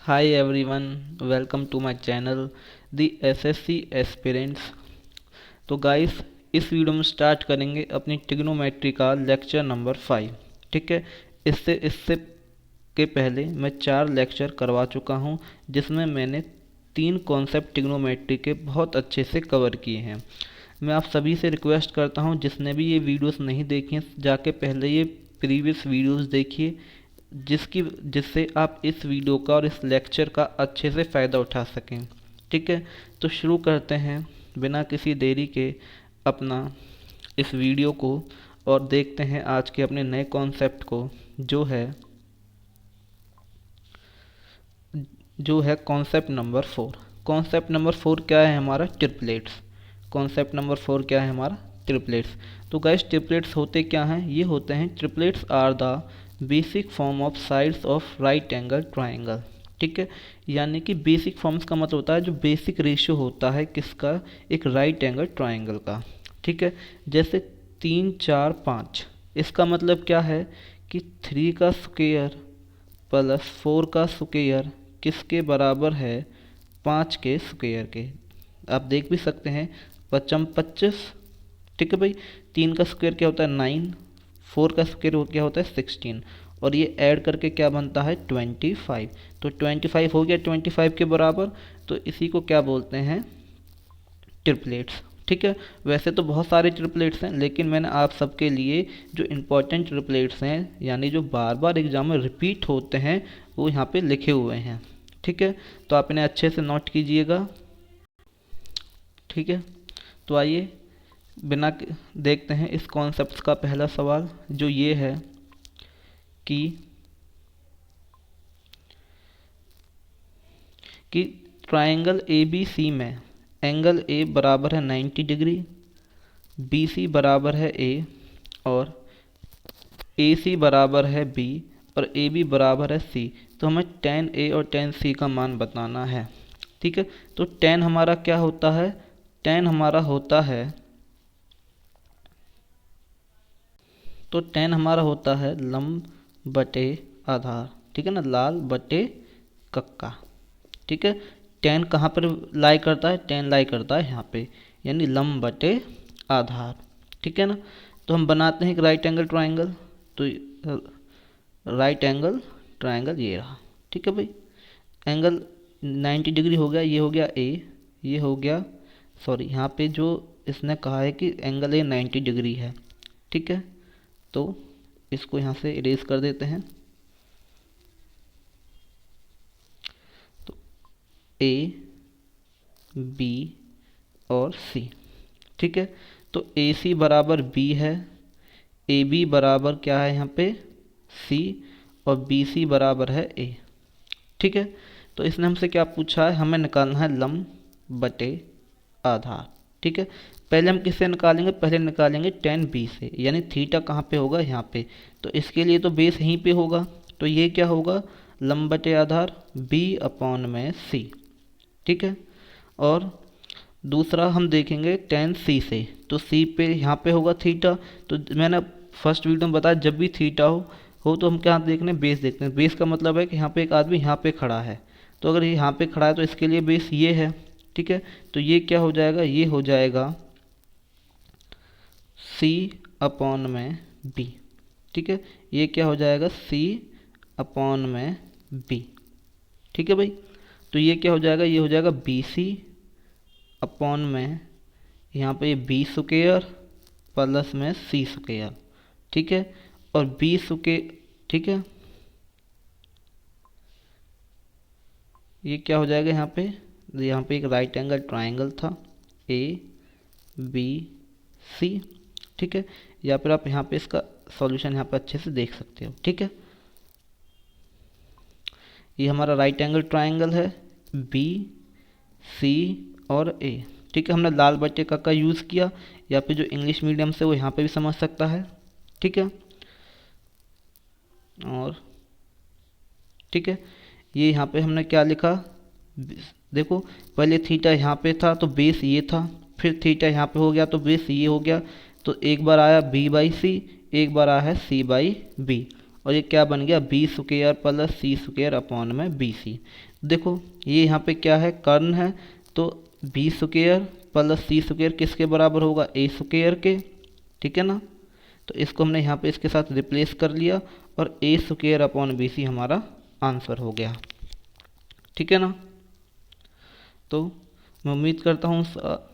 Hi everyone, welcome to my channel The SSC Aspirants। तो guys इस video में start करेंगे अपनी ट्रिग्नोमेट्री का लेक्चर नंबर 5। ठीक है। इससे इससे के पहले मैं 4 लेक्चर करवा चुका हूं जिसमें मैंने 3 कॉन्सेप्ट ट्रिग्नोमेट्री के बहुत अच्छे से कवर किए हैं। मैं आप सभी से रिक्वेस्ट करता हूं जिसने भी ये वीडियोस नहीं देखी हैं जाके पहले ये प्रीवियस वीडियोस देखिए जिससे आप इस वीडियो का और इस लेक्चर का अच्छे से फ़ायदा उठा सकें। ठीक है। तो शुरू करते हैं बिना किसी देरी के अपना इस वीडियो को और देखते हैं आज के अपने नए कॉन्सेप्ट को जो है कॉन्सेप्ट नंबर 4। कॉन्सेप्ट नंबर 4 क्या है हमारा? ट्रिपलेट्स। कॉन्सेप्ट नंबर 4 क्या है हमारा? ट्रिपलेट्स। तो गाइस ट्रिपलेट्स होते क्या हैं? ये होते हैं triplets are the basic form of sides of right angle triangle. ठीक है। यानी कि बेसिक फॉर्म्स का मतलब होता है जो बेसिक रेशियो होता है किसका? एक राइट एंगल ट्राइंगल का। ठीक है। जैसे 3 4 5, इसका मतलब क्या है कि 3 का स्क्वायर प्लस 4 का स्क्वायर किसके बराबर है? 5 के स्क्वायर के। आप देख भी सकते हैं 5 25। ठीक है भाई। 3 का स्क्वायर क्या होता है? 9। 4 का स्क्वायर क्या होता है? 16। और ये ऐड करके क्या बनता है? 25। तो 25 हो गया 25 के बराबर। तो इसी को क्या बोलते हैं? ट्रिपलेट्स। ठीक है। वैसे तो बहुत सारे ट्रिपलेट्स हैं लेकिन मैंने आप सबके लिए जो इम्पोर्टेंट ट्रिपलेट्स हैं यानी जो बार बार एग्जाम में रिपीट होते हैं वो यहाँ पे लिखे हुए हैं। ठीक है। तो आप इन्हें अच्छे से नोट कीजिएगा। ठीक है। तो आइए देखते हैं इस कॉन्सेप्ट का पहला सवाल जो ये है कि ट्राइंगल ए बी सी में एंगल ए बराबर है 90 डिग्री, बी सी बराबर है ए और ए सी बराबर है बी और ए बी बराबर है सी। तो हमें tan ए और tan सी का मान बताना है। ठीक है। तो tan हमारा क्या होता है? tan हमारा होता है लंब बटे आधार। ठीक है ना, लाल बटे कक्का। ठीक है। tan कहाँ पर लाई करता है? tan लाई करता है यहाँ पे, यानी लंब बटे आधार। ठीक है ना। तो हम बनाते हैं एक राइट एंगल ट्राइंगल। तो राइट एंगल ट्राइंगल ये रहा। ठीक है भाई। एंगल 90 डिग्री हो गया, ये हो गया ए, ये हो गया सॉरी यहाँ पे जो इसने कहा है कि एंगल ए 90 डिग्री है। ठीक है। तो इसको यहाँ से इरेज कर देते हैं। तो ए बी और सी। ठीक है। तो ए सी बराबर बी है, ए बी बराबर क्या है यहाँ पे? सी और बी सी बराबर है ए। ठीक है। तो इसने हमसे क्या पूछा है? हमें निकालना है लंब बटे आधार। ठीक है। पहले हम किससे निकालेंगे? पहले निकालेंगे tan बी से, यानी थीटा कहाँ पे होगा? यहाँ पे। तो इसके लिए तो बेस यहीं पे होगा। तो ये क्या होगा? लंब बटे आधार b अपॉन में c। ठीक है। और दूसरा हम देखेंगे tan c से। तो c पे यहाँ पे होगा थीटा। तो मैंने फर्स्ट वीडियो में बताया जब भी थीटा हो तो हम क्या देखते हैं? बेस देखते हैं। बेस का मतलब है कि यहाँ पे एक आदमी यहाँ पे खड़ा है। तो अगर ये यहाँ पे खड़ा है तो इसके लिए बेस ये है। ठीक है। तो ये क्या हो जाएगा? ये हो जाएगा c अपॉन में b। ठीक है। ये क्या हो जाएगा? c अपॉन में b। ठीक है भाई। तो ये क्या हो जाएगा? ये हो जाएगा बी सी अपॉन में यहाँ पे बी स्क्वायर प्लस में सी स्क्वायर। ठीक है। और बी स्क्वायर। ठीक है। ये क्या हो जाएगा? यहाँ पे एक राइट एंगल ट्राइंगल था ए बी सी। ठीक है। या फिर आप यहाँ पे इसका सॉल्यूशन यहाँ पे अच्छे से देख सकते हो। ठीक है। ये हमारा राइट एंगल ट्राइंगल है बी सी और ए। ठीक है। हमने लाल बटे का यूज़ किया, या फिर जो इंग्लिश मीडियम से वो यहाँ पे भी समझ सकता है। ठीक है। और ठीक है। ये यहाँ पे हमने क्या लिखा? देखो पहले थीटा यहाँ पे था तो बेस ये था, फिर थीटा यहाँ पे हो गया तो बेस ये हो गया। तो एक बार आया b बाई सी, एक बार आया है c बाई बी। और ये क्या बन गया बी स्क्वायर प्लस सी स्क्वायर अपॉन में बी सी। देखो ये यहाँ पे क्या है कर्ण है, तो बी स्क्वायर प्लस सी स्क्वायर किसके बराबर होगा ए स्क्वायर के, ठीक है ना। तो इसको हमने यहाँ पे इसके साथ रिप्लेस कर लिया और ए स्क्वायर अपॉन बी सी हमारा आंसर हो गया, ठीक है ना। तो मैं उम्मीद करता हूँ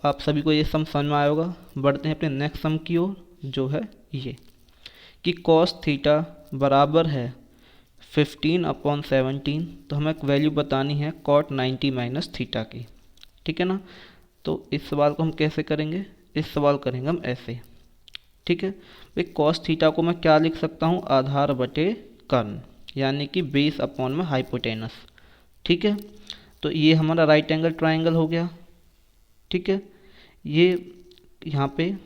आप सभी को ये सम समझ में आया होगा। बढ़ते हैं अपने नेक्स्ट सम की ओर, जो है ये कि कॉस थीटा बराबर है 15/17। तो हमें एक वैल्यू बतानी है कॉट 90 माइनस थीटा की, ठीक है ना। तो इस सवाल को हम कैसे करेंगे, इस सवाल करेंगे हम ऐसे, ठीक है भाई। कॉस थीटा को मैं क्या लिख सकता हूँ आधार बटे कर्ण, यानी कि बेस अपॉन में हाइपोटेनस, ठीक है। तो ये हमारा राइट एंगल ट्राइंगल हो गया, ठीक है। ये यहाँ पे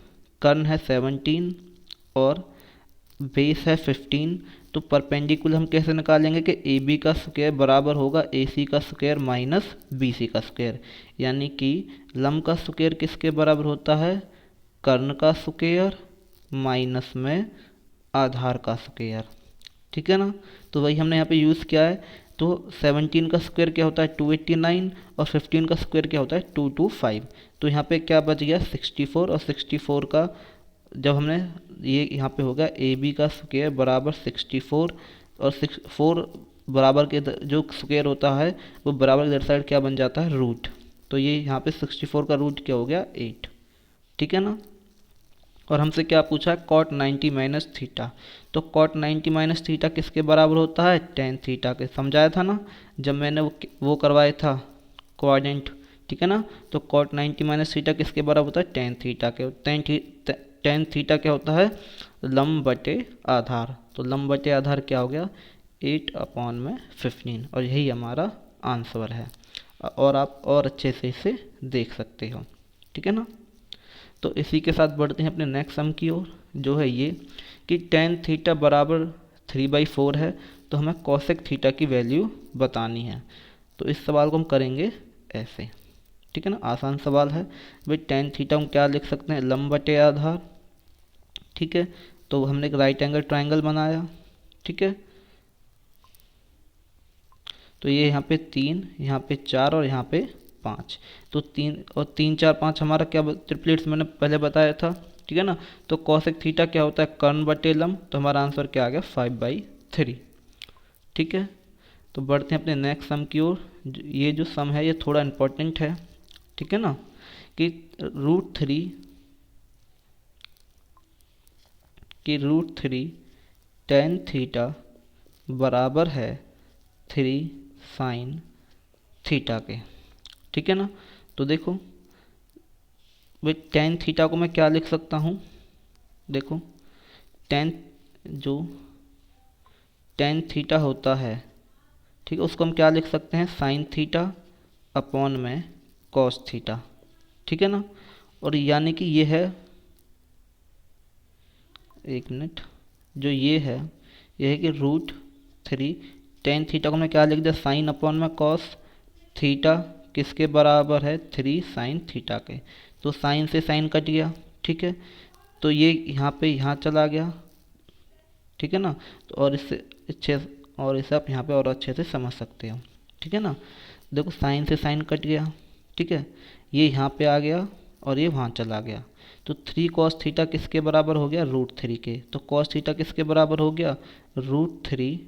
कर्ण है 17 और बेस है 15। तो परपेंडिकुलर हम कैसे निकालेंगे कि ए बी का स्क्वायर बराबर होगा ए सी का स्क्वायर माइनस बी सी का स्क्वायर, यानी कि लंब का स्क्वायर किसके बराबर होता है कर्ण का स्क्वायर माइनस में आधार का स्क्वायर, ठीक है ना। तो वही हमने यहाँ पे यूज़ किया है। तो 17 का स्क्वायर क्या होता है 289 और 15 का स्क्वायर क्या होता है 225। तो यहाँ पे क्या बच गया 64 और 64 का जब हमने ये यहाँ पे होगा ए बी का स्क्वायर बराबर 64 और 4 बराबर के जो स्क्वायर होता है वो बराबर के इधर साइड क्या बन जाता है रूट। तो ये यहाँ पे 64 का रूट क्या हो गया 8, ठीक है ना। और हमसे क्या पूछा है कॉट 90 माइनस थीटा। तो कॉट 90 माइनस थीटा किसके बराबर होता है टेन थीटा के, समझाया था ना जब मैंने वो करवाया था क्वाड्रेंट, ठीक है ना। तो कॉट 90 माइनस थीटा किसके बराबर होता है टेन थीटा के। टेन थीटा क्या होता है लंब बटे आधार। तो लंब बटे आधार क्या हो गया 8/15 और यही हमारा आंसर है। और आप और अच्छे से इसे देख सकते हो, ठीक है ना। तो इसी के साथ बढ़ते हैं अपने नेक्स्ट सम की ओर, जो है ये कि टेन थीटा बराबर 3/4 है। तो हमें कॉसेक थीटा की वैल्यू बतानी है। तो इस सवाल को हम करेंगे ऐसे, ठीक है ना। आसान सवाल है भाई। टेन थीटा हम क्या लिख सकते हैं लंब बटे आधार, ठीक है। तो हमने एक राइट एंगल ट्राइंगल बनाया, ठीक है। तो ये यहाँ पे 3, यहाँ पे 4 और यहाँ पे 5। तो 3 और 3 4 5 हमारा क्या ट्रिपलेट्स मैंने पहले बताया था, ठीक है ना। तो कॉसेक थीटा क्या होता है कर्ण बटे लंब। तो हमारा आंसर क्या आ गया 5/3, ठीक है। तो बढ़ते हैं अपने नेक्स्ट सम की ओर। ये जो सम है ये थोड़ा इम्पोर्टेंट है, ठीक है ना, कि √3 टेन थीटा बराबर है 3 साइन थीटा के, ठीक है ना। तो देखो भाई टेन थीटा को मैं क्या लिख सकता हूँ, देखो टेन थीटा होता है, ठीक है, उसको हम क्या लिख सकते हैं साइन थीटा अपॉन में कॉस थीटा, ठीक है ना। और यानी कि ये है एक मिनट, जो ये है कि √3 टेन थीटा को मैं क्या लिख दिया साइन अपॉन में कॉस थीटा किसके बराबर है 3 साइन थीटा के। तो साइन से साइन कट गया, ठीक है। तो ये यहाँ पे यहाँ चला गया, ठीक है ना। तो और इसे आप यहाँ पे और अच्छे से समझ सकते हो, ठीक है ना। देखो साइन से साइन कट गया, ठीक है। ये यहाँ पे आ गया और ये वहाँ चला गया। तो 3 कॉस थीटा किसके बराबर हो गया √3 के। तो कॉस थीटा किसके बराबर हो गया √3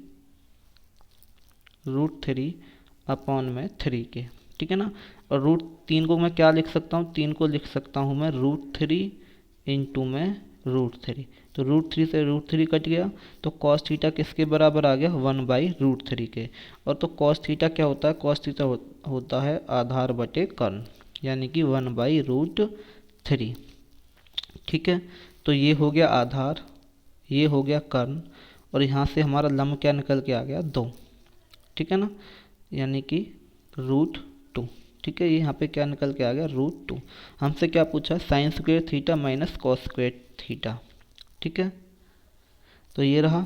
अपॉन में 3 के, ठीक है ना। और √3 को मैं क्या लिख सकता हूँ 3 को लिख सकता हूँ मैं √3 इंटू में √3। तो √3 से √3 कट गया। तो कॉस थीटा किसके बराबर आ गया 1/√3 के। और तो कॉस थीटा क्या होता है कॉस थीटा होता है आधार बटे कर्ण, यानी कि 1/√3, ठीक है। तो ये हो गया आधार, ये हो गया कर्ण, और यहाँ से हमारा लंब क्या निकल के आ गया 2, ठीक है ना, यानी कि √2, ठीक है। ये यहाँ पे क्या निकल के आ गया √2। हमसे क्या पूछा sine square theta minus cos square theta, ठीक है। तो ये रहा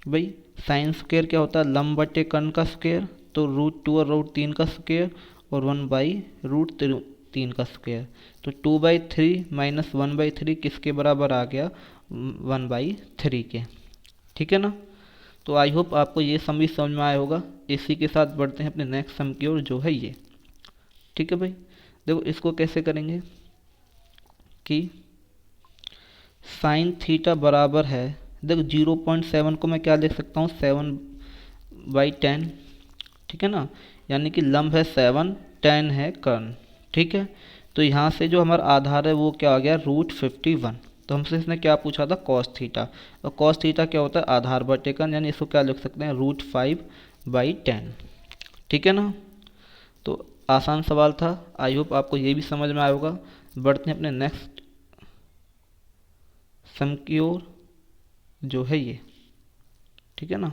भाई साइन स्क्वायर क्या होता है लंब बटे कर्ण का स्क्वायर। तो √2 और √3 का स्क्वायर और 1/√3 का स्क्वायर। तो 2/3 माइनस 1/3 किसके बराबर आ गया 1/3 के, ठीक है ना। तो आई होप आपको ये सम भी समझ में आया होगा। इसी के साथ बढ़ते हैं अपने नेक्स्ट सम की ओर, जो है ये। ठीक है भाई, देखो इसको कैसे करेंगे कि साइन थीटा बराबर है, देखो 0.7 को मैं क्या लिख सकता हूँ, 7/10। ठीक है ना, यानी कि लंब है 7, 10 है कर्ण। ठीक है, तो यहाँ से जो हमारा आधार है वो क्या आ गया, √51। तो हमसे इसने क्या पूछा था, कॉस थीटा। और कॉस थीटा क्या होता है, आधार बटे कर्ण, यानी इसको क्या लिख सकते हैं, √5/10। ठीक है ना, तो आसान सवाल था। आई होप आपको ये भी समझ में आया होगा। बढ़ते हैं अपने नेक्स्ट सम की ओर, जो है ये। ठीक है ना,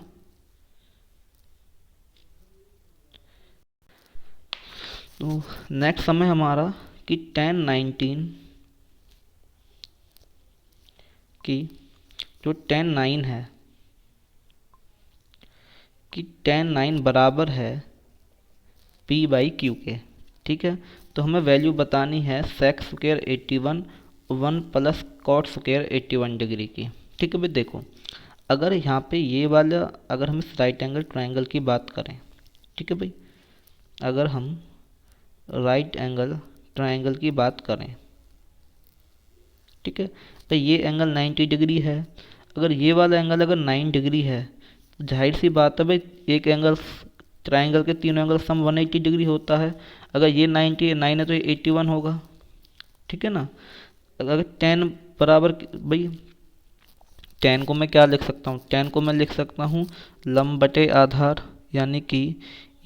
तो नेक्स्ट सम है हमारा कि 10/19 की जो 10/9 है, कि 10/9 बराबर है P/Q के। ठीक है, तो हमें वैल्यू बतानी है sec square 81 1 plus cot square 81 degree की। ठीक है भाई, देखो अगर यहाँ पे ये वाला, अगर हम इस राइट एंगल ट्रायंगल की बात करें, ठीक है भाई, अगर हम राइट एंगल ट्रायंगल की बात करें, ठीक है, तो ये एंगल 90 डिग्री है। अगर ये वाला एंगल अगर 9 डिग्री है, तो जाहिर सी बात है भाई, एक एंगल ट्रायंगल के तीनों एंगल सम 180 डिग्री होता है। अगर ये 99 है तो ये 81 होगा। ठीक है ना, अगर 10 बराबर भाई, 10 को मैं क्या लिख सकता हूँ, 10 को मैं लिख सकता हूँ लंब बटे आधार, यानी कि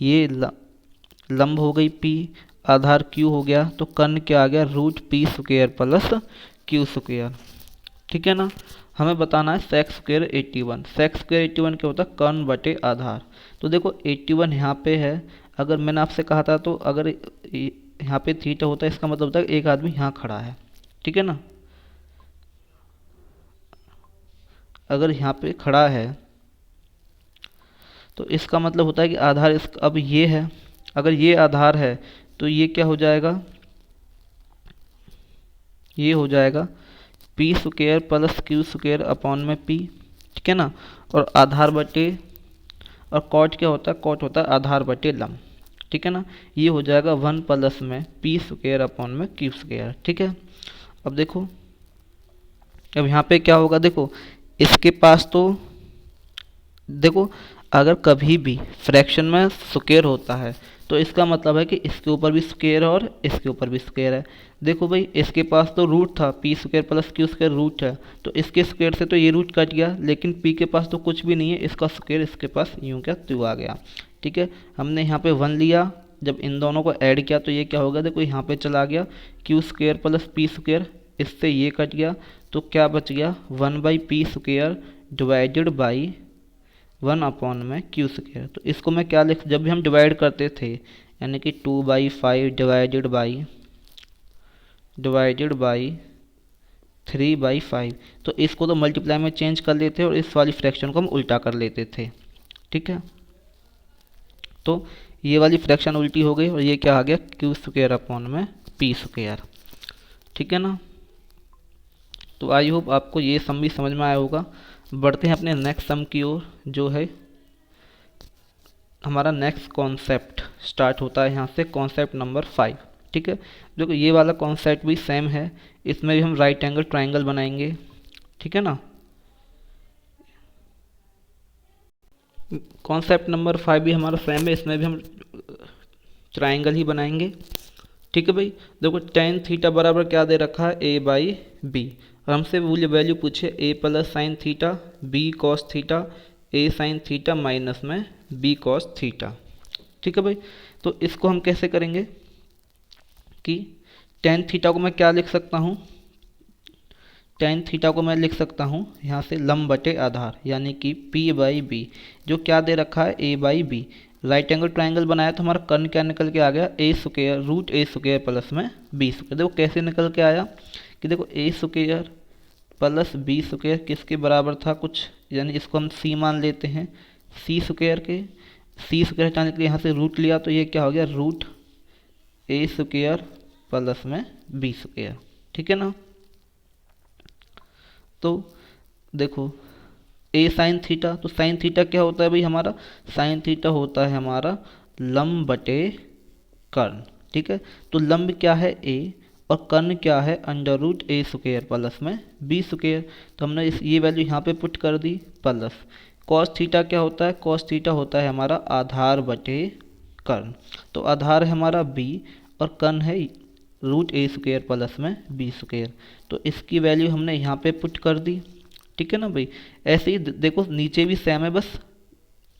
ये लंब हो गई P, आधार Q हो गया, तो कर्ण क्या आ गया, √P² प्लस Q²। ठीक है ना, हमें बताना है सेक स्क्वायर 81। सेक स्क्वायर 81 क्या होता है, कर्ण बटे आधार। तो देखो 81 यहाँ पे है, अगर मैंने आपसे कहा था, तो अगर यहाँ पे थीटा होता है, इसका मतलब होता है एक आदमी यहाँ खड़ा है। ठीक है ना, अगर यहाँ पे खड़ा है तो इसका मतलब होता है कि आधार इस, अब ये है, अगर ये आधार है तो ये क्या हो जाएगा, ये हो जाएगा P² प्लस Q² अपॉन में P। ठीक है ना, और आधार बटे, और कॉट क्या होता है, कॉट होता है आधार बटे लंब। ठीक है ना, ये हो जाएगा 1 प्लस में P² अपॉन में Q²। ठीक है, अब देखो, अब यहाँ पे क्या होगा, देखो इसके पास तो, देखो अगर कभी भी फ्रैक्शन में स्क्वायर होता है तो इसका मतलब है कि इसके ऊपर भी स्क्वायर है और इसके ऊपर भी स्क्वायर है। देखो भाई, इसके पास तो रूट था, P² प्लस Q² रूट है, तो इसके स्क्वायर से तो ये रूट कट गया, लेकिन P के पास तो कुछ भी नहीं है, इसका स्क्वायर इसके पास यूँ क्या त्यों आ गया। ठीक है, हमने यहाँ पे 1 लिया, जब इन दोनों को ऐड किया तो ये क्या होगा, देखो यहाँ पे चला गया Q² प्लस P², इससे ये कट गया, तो क्या बच गया 1/P² डिवाइडेड बाई 1 अपॉन में Q²। तो इसको मैं क्या लिख, जब भी हम डिवाइड करते थे, यानी कि 2/5 डिवाइडेड बाई 3/5, तो इसको तो मल्टीप्लाई में चेंज कर लेते और इस वाली फ्रैक्शन को हम उल्टा कर लेते थे। ठीक है, तो ये वाली फ्रैक्शन उल्टी हो गई और ये क्या आ गया, Q² अपॉन में P²। ठीक है ना, तो आई होप आपको ये सम भी समझ में आया होगा। बढ़ते हैं अपने नेक्स्ट सम की ओर, जो है हमारा नेक्स्ट कॉन्सेप्ट स्टार्ट होता है यहाँ से, कॉन्सेप्ट नंबर 5। ठीक है, जो कि ये वाला कॉन्सेप्ट भी सेम है, इसमें भी हम राइट एंगल ट्रायंगल बनाएंगे। ठीक है ना, कॉन्सेप्ट नंबर 5 भी हमारा सेम है, इसमें भी हम ट्रायंगल ही बनाएंगे। ठीक है भाई, देखो tan थीटा बराबर क्या दे रखा है, A/B, और हमसे वो वैल्यू पूछे A plus sine theta, B cos theta, A sine theta minus में B कॉस थीटा। ठीक है भाई, तो इसको हम कैसे करेंगे कि tan थीटा को मैं क्या लिख सकता हूँ, tan थीटा को मैं लिख सकता हूँ यहाँ से लंब बटे आधार, यानी कि P/B, जो क्या दे रखा है A/B। राइट एंगल ट्रायंगल बनाया तो हमारा कर्ण क्या निकल के आ गया, A² प्लस में B²। देखो कैसे निकल के आया कि देखो A² प्लस B² किसके बराबर था कुछ, यानी इसको हम C मान लेते हैं, C² के, C² हटाने के लिए यहाँ से रूट लिया, तो ये क्या हो गया, √A² प्लस में B²। ठीक है ना, तो देखो ए साइन थीटा। तो साइन थीटा क्या होता है भाई हमारा, साइन थीटा होता है हमारा लंब बटे कर्ण। ठीक है, तो लंब क्या है ए और कर्ण क्या है अंडर रूट ए स्क्वेयर प्लस में बी स्क्वेयर। तो हमने ये वैल्यू यहाँ पे पुट कर दी प्लस कॉस थीटा क्या होता है, कॉस थीटा होता है हमारा आधार बटे कर्ण। तो आधार है हमारा बी और कर्ण है रूट ए स्क्वेयर प्लस में बी स्क्वेयर। तो इसकी वैल्यू हमने यहाँ पे पुट कर दी। ठीक है ना भाई, ऐसे ही देखो नीचे भी सेम है, बस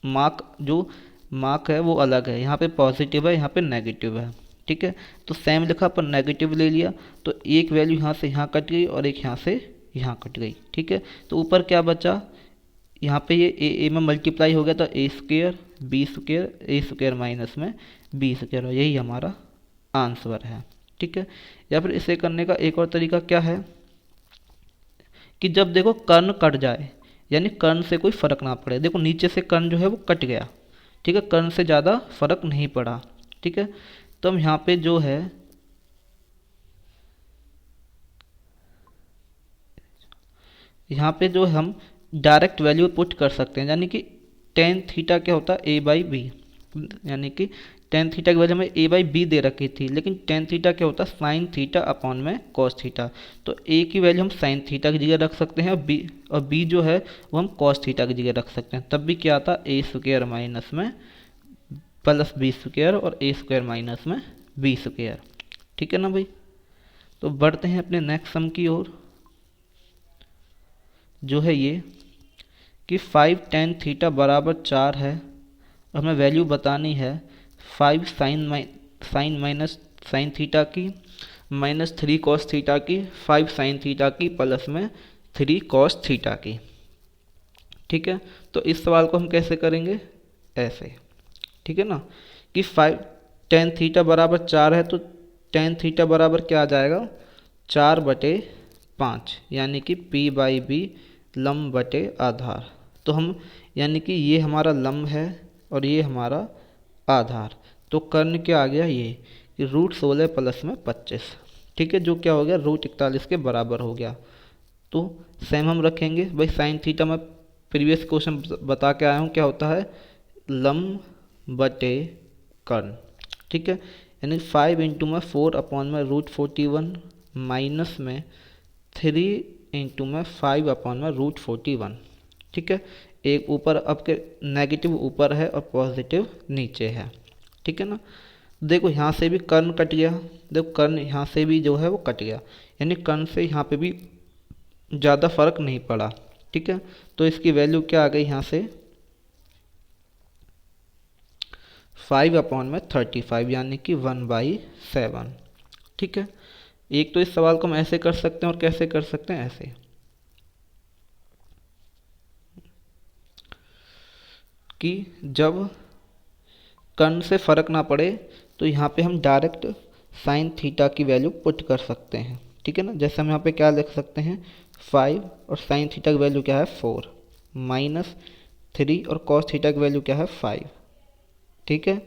मार्क है वो अलग है, यहाँ पे पॉजिटिव है यहाँ पे नेगेटिव है। ठीक है, तो सेम लिखा पर नेगेटिव ले लिया, तो एक वैल्यू यहाँ से यहाँ कट गई और एक यहाँ से यहाँ कट गई। ठीक है, तो ऊपर क्या बचा, यहाँ पे ये ए में मल्टीप्लाई हो गया तो ए स्क्वेयर माइनस में बी स्क्वेयर, और यही हमारा आंसर है। ठीक है, या फिर इसे करने का एक और तरीका क्या है कि जब देखो कर्ण कट जाए, यानी कर्ण से कोई फर्क ना पड़े, देखो नीचे से कर्ण जो है वो कट गया। ठीक है, कर्ण से ज़्यादा फर्क नहीं पड़ा। ठीक है, तो हम यहाँ पे जो है हम डायरेक्ट वैल्यू पुट कर सकते हैं, यानी कि टेन थीटा क्या होता है ए बाई बी, यानी कि टेन थीटा की वजह हमें ए बाई बी दे रखी थी, लेकिन टेन थीटा क्या होता है साइन थीटा अपॉन में कॉस थीटा। तो ए की वैल्यू हम साइन थीटा की जगह रख सकते हैं और बी जो है वो हम कॉस थीटा की जगह रख सकते हैं। तब भी क्या आता ए स्क्वेयर माइनस में प्लस बी स्क्वेयर और ए स्क्वेयर माइनस में बी स्क्वेयर। ठीक है ना भाई, तो बढ़ते हैं अपने नेक्स्ट सम की ओर, जो है ये कि 5 टेन थीटा बराबर 4 है। हमें वैल्यू बतानी है 5 साइन थीटा की माइनस 3 कॉस थीटा की, 5 साइन थीटा की प्लस में 3 कॉस थीटा की। ठीक है, तो इस सवाल को हम कैसे करेंगे, ऐसे। ठीक है ना, कि 5 टेन थीटा बराबर 4 है, तो टेन थीटा बराबर क्या आ जाएगा 4/5, यानी कि p बाई बी लंब बटे आधार। तो हम यानी कि ये हमारा लंब है और ये हमारा आधार, तो कर्ण क्या आ गया ये कि √16 प्लस में 25। ठीक है, जो क्या हो गया √41 के बराबर हो गया। तो सेम हम रखेंगे भाई, साइन थीटा में प्रीवियस क्वेश्चन बता के आया हूँ क्या होता है लंब बटे कर्ण। ठीक है, यानी 5 इंटू में 4 अपॉन में √41 माइनस में 3 इंटू में 5 अपॉन में √41। ठीक है, एक ऊपर अब के नेगेटिव ऊपर है और पॉजिटिव नीचे है। ठीक है ना, देखो यहाँ से भी कर्ण कट गया, देखो कर्ण यहाँ से भी जो है वो कट गया, यानी कर्ण से यहाँ पे भी ज़्यादा फर्क नहीं पड़ा। ठीक है, तो इसकी वैल्यू क्या आ गई यहाँ से 5 अपॉन में 35, यानी कि 1/7। ठीक है, एक तो इस सवाल को हम ऐसे कर सकते हैं और कैसे कर सकते हैं ऐसे, कि जब कर्ण से फर्क ना पड़े तो यहाँ पे हम डायरेक्ट साइन थीटा की वैल्यू पुट कर सकते हैं। ठीक है ना, जैसे हम यहाँ पे क्या लिख सकते हैं 5 और साइन थीटा की वैल्यू क्या है 4 माइनस 3 और कॉस थीटा की वैल्यू क्या है 5। ठीक है,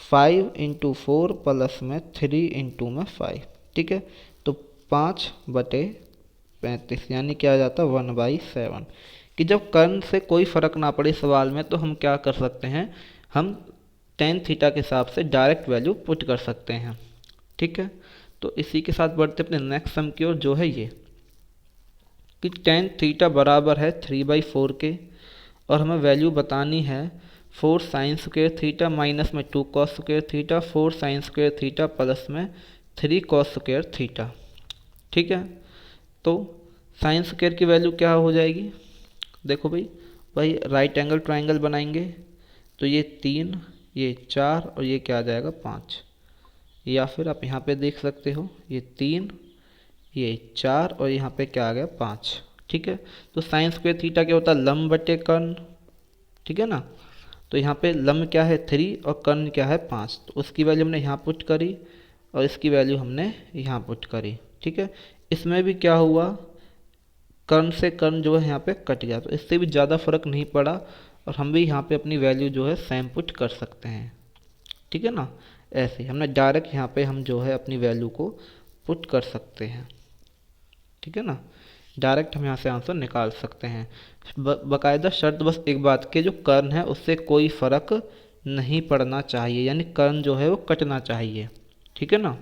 5 इंटू 4 प्लस में 3 इंटू में 5। ठीक है, तो 5/35, यानी क्या आ जाता है 1/7। कि जब कर्ण से कोई फर्क ना पड़े सवाल में, तो हम क्या कर सकते हैं, हम टेन थीटा के हिसाब से डायरेक्ट वैल्यू पुट कर सकते हैं। ठीक है, तो इसी के साथ बढ़ते अपने नेक्स्ट सम की ओर, जो है ये कि टेन थीटा बराबर है 3/4 के, और हमें वैल्यू बतानी है 4 साइन स्क्वेयर थीटा माइनस में 2 cos square theta, 4 sine square theta plus में 3 कॉस स्क्वेयर थीटा। ठीक है, तो साइन स्क्वेयर की वैल्यू क्या हो जाएगी, देखो भाई राइट एंगल ट्राइंगल बनाएंगे, तो ये 3, ये 4 और ये क्या आ जाएगा 5, या फिर आप यहाँ पे देख सकते हो ये 3, ये 4 और यहाँ पे क्या आ गया 5। ठीक है, तो साइन स्क्वेयर थीटा क्या होता है लंब बटे कर्ण। ठीक है ना, तो यहाँ पे लंब क्या है 3 और कर्ण क्या है 5, तो उसकी वैल्यू हमने यहाँ पुट करी और इसकी वैल्यू हमने यहाँ पुट करी। ठीक है, इसमें भी क्या हुआ कर्ण से कर्ण जो है यहाँ पे कट गया, तो इससे भी ज़्यादा फर्क नहीं पड़ा और हम भी यहाँ पे अपनी वैल्यू जो है सेम पुट कर सकते हैं। ठीक है ना, ऐसे हमने डायरेक्ट यहाँ पे हम जो है अपनी वैल्यू को पुट कर सकते हैं। ठीक है ना, डायरेक्ट हम यहाँ से आंसर निकाल सकते हैं। बाकायदा शर्त बस एक बात की, जो कर्ण है उससे कोई फ़र्क नहीं पड़ना चाहिए, यानी कर्ण जो है वो कटना चाहिए। ठीक है ना।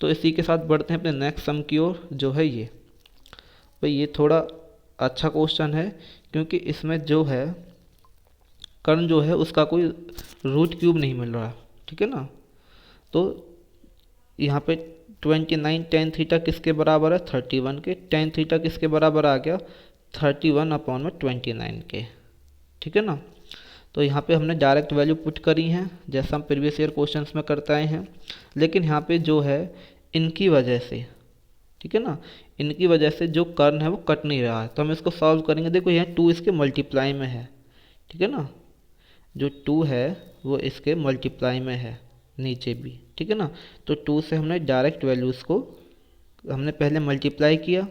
तो इसी के साथ बढ़ते हैं अपने नेक्स्ट सम की ओर, जो है ये। भाई ये थोड़ा अच्छा क्वेश्चन है, क्योंकि इसमें जो है कर्ण जो है उसका कोई रूट क्यूब नहीं मिल रहा। ठीक है ना। तो यहाँ पे 29 टेन थीटा किसके बराबर है, 31 के। टेन थीटा किसके बराबर आ गया, 31/29 के। ठीक है ना। तो यहाँ पे हमने डायरेक्ट वैल्यू पुट करी हैं, जैसा हम प्रीवियस ईयर क्वेश्चंस में करते आए हैं। लेकिन यहाँ पे जो है इनकी वजह से, ठीक है ना, इनकी वजह से जो कर्ण है वो कट नहीं रहा है। तो हम इसको सॉल्व करेंगे। देखो यहाँ 2 इसके मल्टीप्लाई में है। ठीक है ना। जो 2 है वो इसके मल्टीप्लाई में है नीचे भी। ठीक है ना। तो 2 से हमने डायरेक्ट वैल्यूज़ को हमने पहले मल्टीप्लाई किया।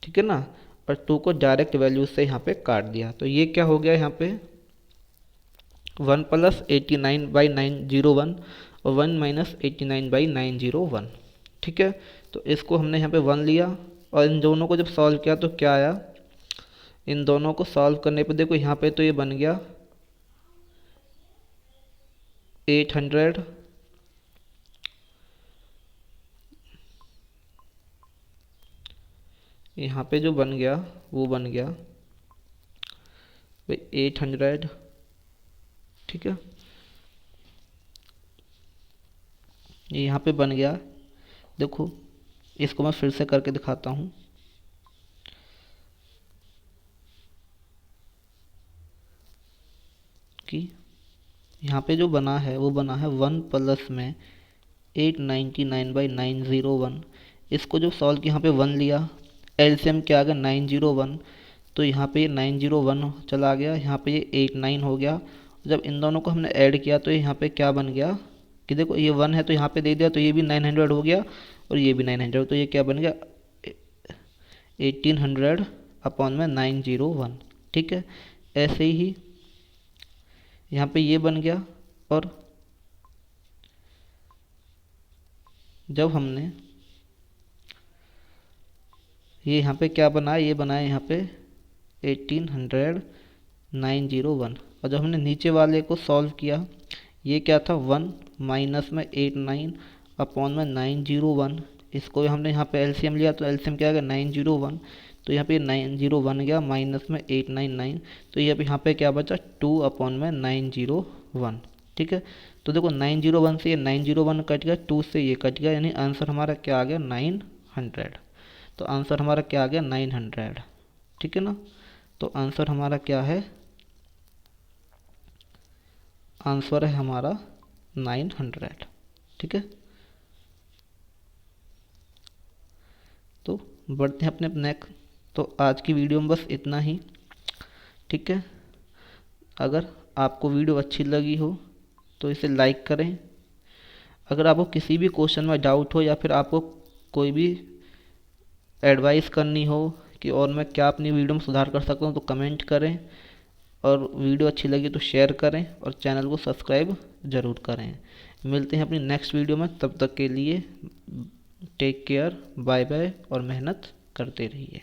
ठीक है ना। और 2 को डायरेक्ट वैल्यूज से यहाँ पे काट दिया। तो ये क्या हो गया, यहाँ पे 1 + 89/901 और 1 - 89/901। ठीक है। तो इसको हमने यहाँ पे 1 लिया और इन दोनों को जब सॉल्व किया तो क्या आया, इन दोनों को सॉल्व करने पे देखो यहाँ पे तो ये बन गया 800, यहाँ पे जो बन गया वो बन गया 800। ठीक है। ये यहाँ पे बन गया। देखो इसको मैं फिर से करके दिखाता हूँ कि यहाँ पे जो बना है वो बना है 1 प्लस में 899/901। इसको जो सॉल्व किया यहाँ पे 1 लिया, एलसीएम क्या आ गया 901। तो यहाँ पे ये 901 चला गया, यहाँ पे ये 89 हो गया। जब इन दोनों को हमने ऐड किया तो यहाँ पे क्या बन गया कि देखो ये 1 है तो यहाँ पे दे दिया, तो ये भी 900 हो गया और ये भी 900। तो ये क्या बन गया 1800/901। ठीक है। ऐसे ही यहाँ पे ये बन गया। और जब हमने ये यहाँ पे क्या बनाया, ये बनाया यहाँ पे 1800/901। और जब हमने नीचे वाले को सॉल्व किया, ये क्या था 1 माइनस में 89/901। इसको हमने यहाँ पे एलसीएम लिया तो एलसीएम क्या आ गया 901। तो यहाँ पे 901 गया माइनस में 899। तो ये यहाँ पे क्या बचा 2/901। ठीक है। तो देखो 901 से ये 901 कट गया, 2 से ये कट गया, यानी आंसर हमारा क्या आ गया 900। तो आंसर हमारा क्या आ गया 900। ठीक है ना। तो आंसर हमारा क्या है, आंसर है हमारा 900। ठीक है। तो बढ़ते हैं अपने नेक्स्ट। तो आज की वीडियो में बस इतना ही। ठीक है। अगर आपको वीडियो अच्छी लगी हो तो इसे लाइक करें। अगर आपको किसी भी क्वेश्चन में डाउट हो या फिर आपको कोई भी एडवाइस करनी हो कि और मैं क्या अपनी वीडियो में सुधार कर सकता हूँ, तो कमेंट करें। और वीडियो अच्छी लगी तो शेयर करें और चैनल को सब्सक्राइब ज़रूर करें। मिलते हैं अपनी नेक्स्ट वीडियो में, तब तक के लिए टेक केयर, बाय बाय और मेहनत करते रहिए।